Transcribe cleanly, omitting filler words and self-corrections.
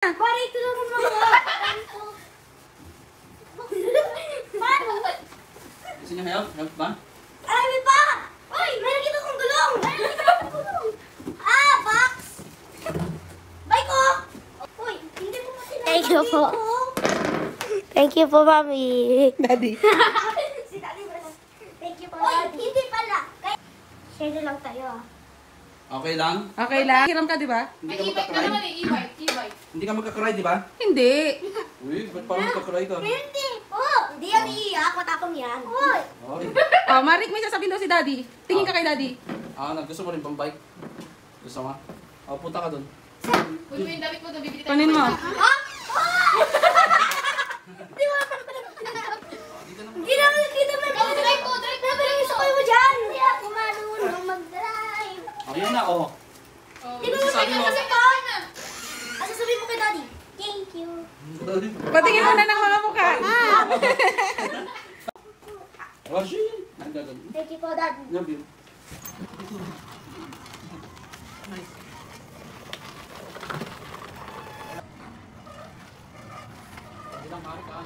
Pare, tulungan mo ako. Paano? Gusto niyo help? Help ba? Ay, may pa! Uy, may nakita kong gulong! May nakita kong gulong! Ah, box! Bye ko! Uy, hindi mo mo sinabi. Thank you po. Thank you po, Mami. Daddy. Si Daddy ba? Thank you po, Uy, Daddy. hindi pala. Share na lang tayo, ah. Okay lang? Okay lang. Hiram ka, di ba? Hindi May ka e-bike ka magkakry? naman eh, e-bike. Hindi ka magkakry, di ba? Hindi. Uy, ba't parang magkakry ka? Hindi. Oh, Hindi yan iiyak. Matapang yan. uy. Okay. Oh, Marik, may sasabihin daw si Daddy. Tingin ka kay Daddy. Gusto mo rin pang bike? Gusto mo? Punta ka dun. Kunin mo yung damit mo, doon bibili tayo. Kunin mo. Ah! Ah! Di ba? Dito na. Hindi naman nakita mo. Ikaw, drive mo, drive mo. Nabalang isa kayo mo dyan. Hindi ako marunong mag-drive. Ayun na, oh. Oh, Di ba Sabi mo. kasi pa? Ah, sasabihin mo kay Daddy. Thank you. Patingin mo na ng mga mukha. Oh, shit. Nagdagan. Thank you po, Daddy. Love you. Ilang hari ka?